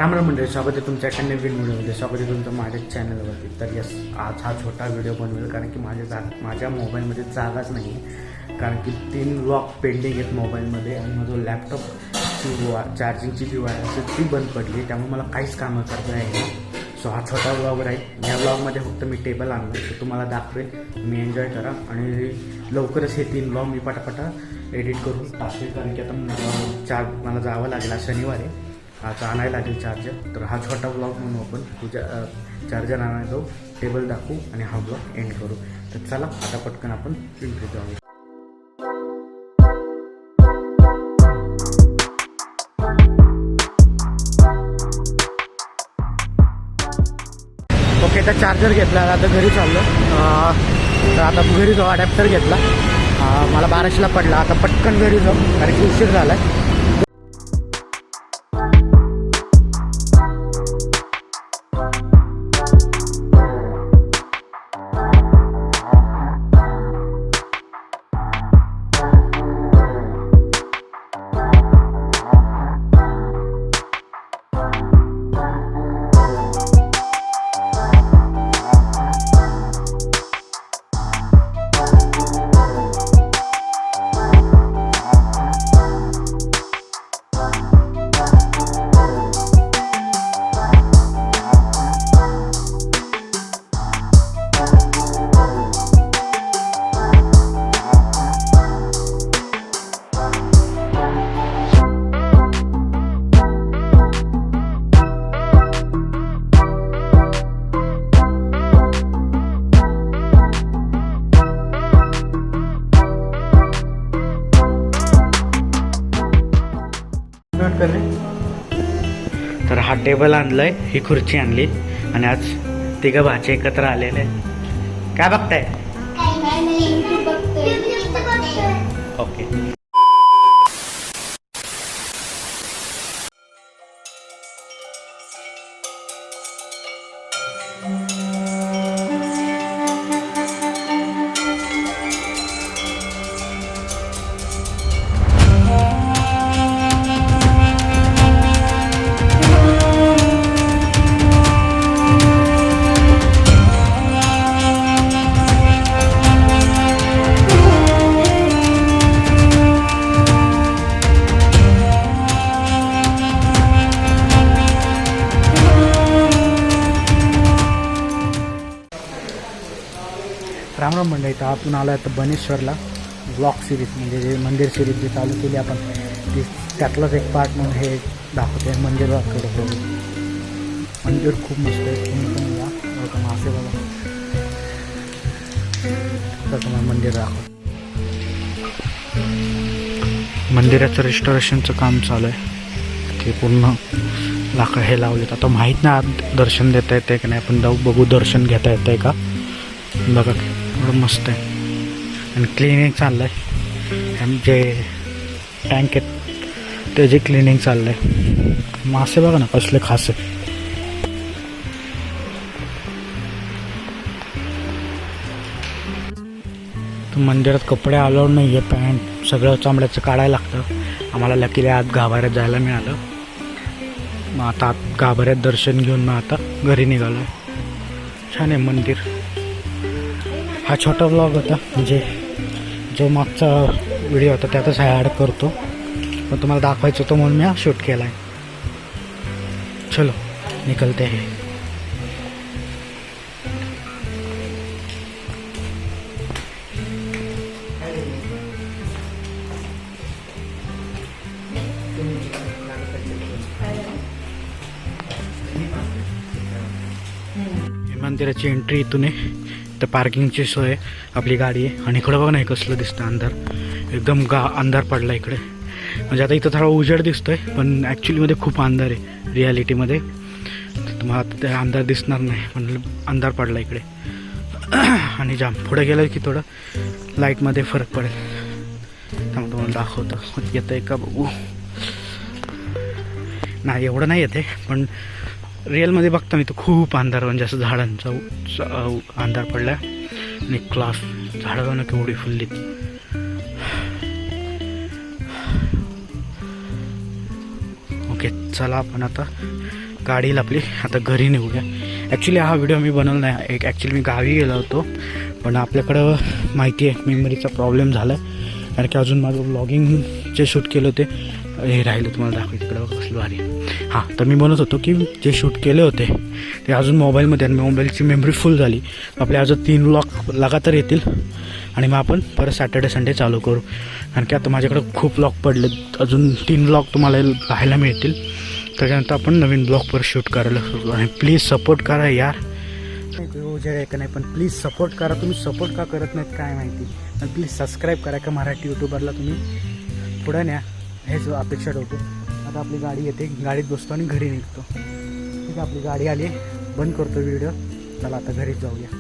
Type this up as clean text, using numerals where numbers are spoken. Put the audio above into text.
राम राम मंडळी, स्वागत आहे तुमच्या एका नवीन व्हिडिओमध्ये. स्वागत आहे तुमचं माझ्या चॅनलवरती. तर यस, आज हा छोटा व्हिडिओ बनवेल कारण की माझ्या मोबाईलमध्ये जागाच नाही आहे. कारण की 3 व्लॉग पेंडिंग आहेत मोबाईलमध्ये आणि माझं लॅपटॉपची चार्जिंगची जी वायर असेल ती बंद पडली, त्यामुळे मला काहीच कामं करता येईल. सो हा छोटा व्लॉग राहील. या व्लॉगमध्ये फक्त मी टेबल आणलं तर तुम्हाला दाखवेल. मी एन्जॉय करा आणि लवकरच हे 3 व्लॉग मी पटापटा एडिट करून टाकेल. कारण की आता मला जावं लागेल शनिवारी, आता आणायला लागेल चार्जर. तर हा छोटा ब्लॉग म्हणून आपण तुझ्या चार्जर आणायला जाऊ, टेबल दाखवू आणि हा ब्लॉग एंड करू. तर चला आता पटकन आपण पिंपरी जाऊ. ओके, तर चार्जर घेतला, आता घरी चाललो. तर आता घरी जाऊ. अडॅप्टर घेतला, मला 1200ला पडला. आता पटकन घरी जाऊ कारण की उशीर झाला आहे. तर हा टेबल आणलाय, ही खुर्ची आणली आणि आज तिघं भाचे एकत्र आलेले. काय बघताय? ओके. राम राम मंडळी, तर आपण आलो आहे तर बनेश्वरला. ब्लॉग सिरीज म्हणजे जे मंदिर सिरीज जी चालू केली आपण, त्यातलाच एक पार्ट म्हणून हे दाखवते. मंदिराकडे बघू, मंदिर खूप मस्त आहे. तुम्ही पण या बघा, मासे बघा. तर तुम्हाला मंदिर दाखव. मंदिराचं रिस्टोरेशनचं काम चालू आहे. ते पूर्ण लाकड हे लावलेत. आता माहीत नाही आत दर्शन देता येतं की नाही, आपण जाऊ बघू दर्शन घेता येतं आहे का. बघा एवढं मस्त आहे. आणि क्लिनिंग चाललं आहे, जे टँक आहेत त्याची क्लिनिंग चाललं आहे. मासे बघा ना कसले खास आहे. तर मंदिरात कपडे अलाउड नाही आहे, पॅन्ट सगळं चामड्याचं काढायला लागतं. आम्हाला लकीली आत गाभाऱ्यात जायला मिळालं. मग आता आत गाभाऱ्यात दर्शन घेऊन मग आता घरी निघालो आहे. छान आहे मंदिर. हा छोटा व्लॉग होता, म्हणजे जो मागचा व्हिडिओ होता त्यातच ॲड करतो, पण तुम्हाला दाखवायचं होतं म्हणून मी हा शूट केला आहे. चलो निकलते हैं. मंदिराची एंट्री इथून आहे. तर पार्किंगची सोय, आपली गाडी आहे. आणि इकडं बघा नाही कसलं दिसतं अंधार, एकदम अंधार पडला इकडे. म्हणजे आता इथं थोडा उजेड दिसतोय, पण ॲक्च्युलीमध्ये खूप अंधार आहे रियालिटीमध्ये. तर तुम्हाला आता ते अंधार दिसणार नाही, पण अंधार पडला इकडे. आणि जाम पुढे गेलं की थोडं लाईटमध्ये फरक पडेल. त्यामुळे तुम्हाला दाखवतं. येतं आहे का बघू. नाही एवढं नाही येते, पण रिअलमध्ये बघता मी तो खूप अंधार, म्हणजे असं झाडांचा अंधार पडला. आणि क्लास झाडं ना केवढी फुललीत. ओके चला आपण आता गाडी येईल आपली. आता घरी निघूया. ॲक्च्युली हा व्हिडिओ मी बनवला नाही. एक ॲक्च्युली मी गावी गेलो होतो, पण आपल्याकडं माहिती आहे मेमरीचा प्रॉब्लेम झाला आहे. कारण की अजून माझं व्लॉगिंगचे शूट केले होते, हे राहिलं तुम्हाला दाखवते तिकडं कसलं भारी. हां, तर मी म्हणत होतो की जे शूट केले होते ते अजून मोबाईलमध्ये, आणि मोबाईलची मेमरी फुल झाली. आपले अजून 3 व्लॉग लगातार येतील आणि मग आपण परत सॅटर्डे संडे चालू करू. कारण की आता माझ्याकडं खूप व्लॉग पडले, अजून 3 व्लॉग तुम्हाला पाहायला मिळतील. त्याच्यानंतर आपण नवीन ब्लॉग पर शूट करायला सुरू. आणि प्लीज सपोर्ट करा यार. उजेड का नाही, पण प्लीज सपोर्ट करा. तुम्ही सपोर्ट का करत नाहीत काय माहिती. पण प्लीज सबस्क्राईब करा का मराठी यूट्यूबरला तुम्ही पुढं न्या, हेच अपेक्षा ठेवतो. आता आपली गाडी येते, गाडीत बसतो आणि घरी निघतो. ठीक आहे, आपली गाडी आली, बंद करतो व्हिडिओ. चला आता घरीच जाऊया.